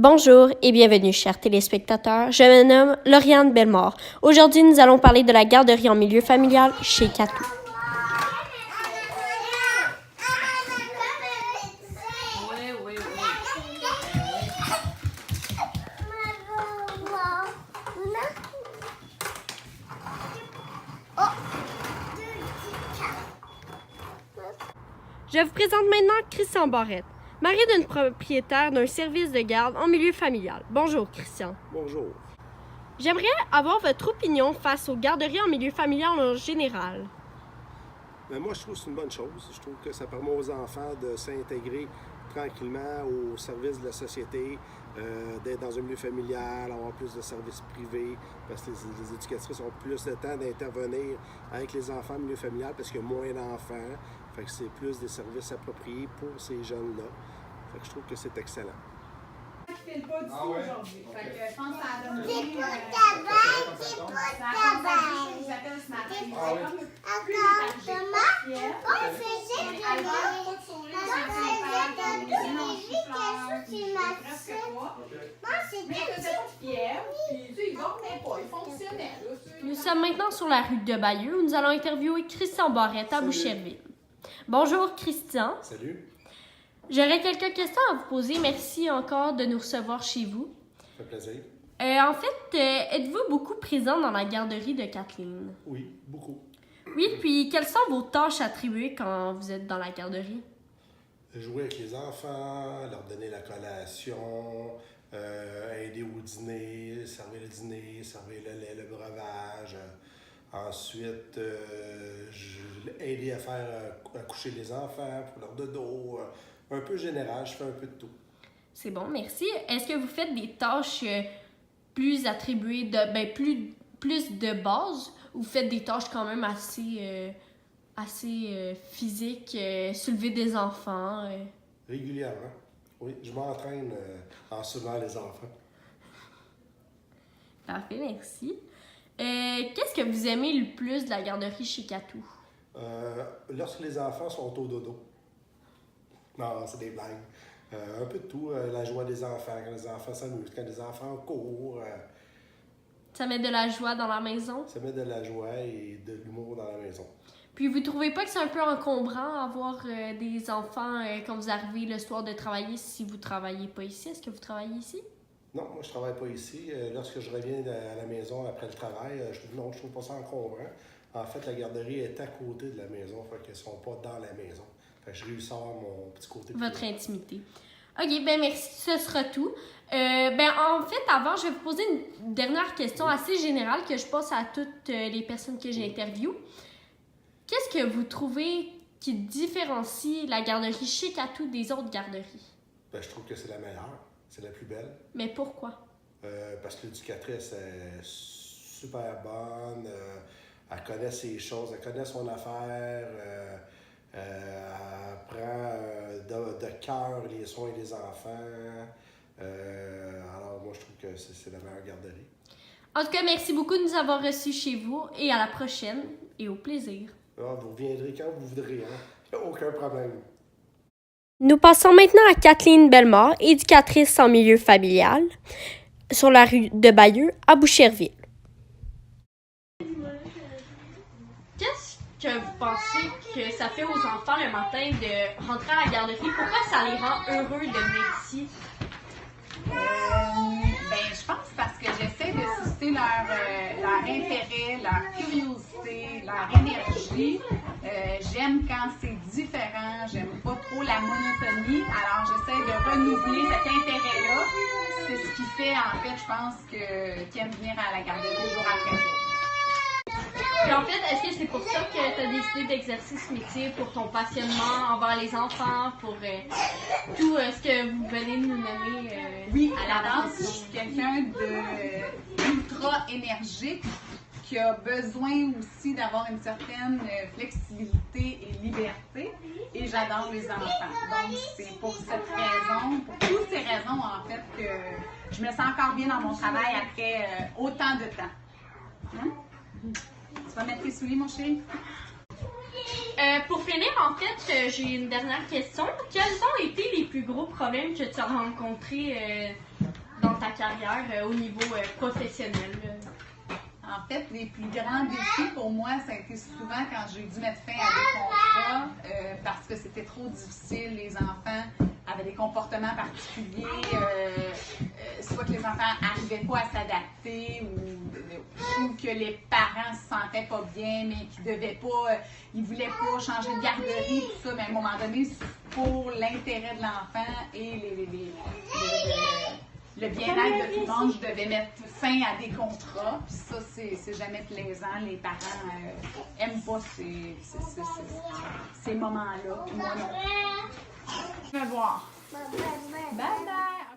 Bonjour et bienvenue, chers téléspectateurs. Je me nomme Lauriane Bellemare. Aujourd'hui, nous allons parler de la garderie en milieu familial chez Catou. Je vous présente maintenant Christian Barrette, mari d'une propriétaire d'un service de garde en milieu familial. Bonjour, Christian. Bonjour. J'aimerais avoir votre opinion face aux garderies en milieu familial en général. Ben moi, je trouve que c'est une bonne chose. Je trouve que ça permet aux enfants de s'intégrer tranquillement au service de la société, d'être dans un milieu familial, avoir plus de services privés, parce que les éducatrices ont plus de temps d'intervenir avec les enfants en milieu familial parce qu'il y a moins d'enfants. Fait que c'est plus des services appropriés pour ces jeunes-là. Fait que je trouve que c'est excellent. Pas du tout aujourd'hui. Fait que je pense que ça a donné. C'est pour ta balle, c'est pour ta balle. Je vous appelle ce matin. On faisait de Nous sommes maintenant sur la rue de Bayeux où nous allons interviewer Christian Barrette à Boucherville. Bonjour Christian. Salut. J'aurais quelques questions à vous poser. Merci encore de nous recevoir chez vous. Ça fait plaisir. En fait, êtes-vous beaucoup présent dans la garderie de Kathleen? Oui, beaucoup. Oui, puis quelles sont vos tâches attribuées quand vous êtes dans la garderie? Jouer avec les enfants, leur donner la collation, aider au dîner, servir le dîner, servir le lait, le breuvage. Ensuite, aider à faire à coucher les enfants pour leur dodo. Un peu général, je fais un peu de tout. C'est bon, merci. Est-ce que vous faites des tâches plus attribuées, plus de base, ou vous faites des tâches quand même assez physiques, soulever des enfants? Régulièrement, oui. Je m'entraîne en soulevant les enfants. Parfait, merci. Qu'est-ce que vous aimez le plus de la garderie chez Catou? Lorsque les enfants sont au dodo. Non, c'est des blagues. Un peu de tout. La joie des enfants, quand les enfants s'amusent, quand les enfants courent. Ça met de la joie dans la maison? Ça met de la joie et de l'humour dans la maison. Puis vous trouvez pas que c'est un peu encombrant avoir des enfants quand vous arrivez le soir de travailler si vous travaillez pas ici? Est-ce que vous travaillez ici? Non, moi je travaille pas ici. Lorsque je reviens à la maison après le travail, je trouve pas ça encombrant. En fait, la garderie est à côté de la maison, fait qu'elles sont pas dans la maison. Fait que je réussis à avoir mon petit côté. Votre intimité. OK, ben merci, ce sera tout. En fait, avant, je vais vous poser une dernière question assez générale que je pose à toutes les personnes que j'interviewe. Qu'est-ce que vous trouvez qui différencie la garderie chez Catou des autres garderies? Ben, je trouve que c'est la meilleure, c'est la plus belle. Mais pourquoi? Parce que l'éducatrice est super bonne, elle connaît ses choses, elle connaît son affaire, elle prend de cœur les soins des enfants. Alors moi, je trouve que c'est la meilleure garderie. En tout cas, merci beaucoup de nous avoir reçus chez vous et à la prochaine et au plaisir. Ah, vous reviendrez quand vous voudrez, hein? Aucun problème. Nous passons maintenant à Kathleen Bellemare, éducatrice en milieu familial, sur la rue de Bayeux à Boucherville. Qu'est-ce que vous pensez que ça fait aux enfants le matin de rentrer à la garderie? Pourquoi ça les rend heureux de venir ici? Je pense parce que j'essaie de susciter leur intérêt, leur curiosité, leur énergie. J'aime quand c'est différent, j'aime pas trop la monotonie, alors j'essaie de renouveler cet intérêt-là. C'est ce qui fait, en fait, je pense, qu'ils aiment venir à la garderie jour après jour. Puis en fait, est-ce que c'est pour ça que tu as décidé d'exercer ce métier, pour ton passionnement envers les enfants, pour tout ce que vous venez de nous nommer Oui, à à la la base? base, je suis quelqu'un d'ultra énergique qui a besoin aussi d'avoir une certaine flexibilité et liberté. Et j'adore les enfants. Donc, c'est pour cette raison, pour toutes ces raisons, en fait, que je me sens encore bien dans mon travail après autant de temps. Hein? Tu vas mettre tes souliers, mon chéri? Pour finir, en fait, j'ai une dernière question. Quels ont été les plus gros problèmes que tu as rencontrés ta carrière au niveau professionnel? En fait, les plus grands défis pour moi, ça a été souvent quand j'ai dû mettre fin à des contrats parce que c'était trop difficile. Les enfants avaient des comportements particuliers, soit que les enfants n'arrivaient pas à s'adapter ou que les parents se sentaient pas bien, mais qu'ils devaient pas, ils voulaient pas changer de garderie, tout ça. Mais à un moment donné, pour l'intérêt de l'enfant et le bien-être de tout le monde, je devais mettre fin à des contrats. Puis ça, c'est jamais plaisant. Les parents aiment pas ces moments-là. Puis moi non. Je vais voir. Bye bye.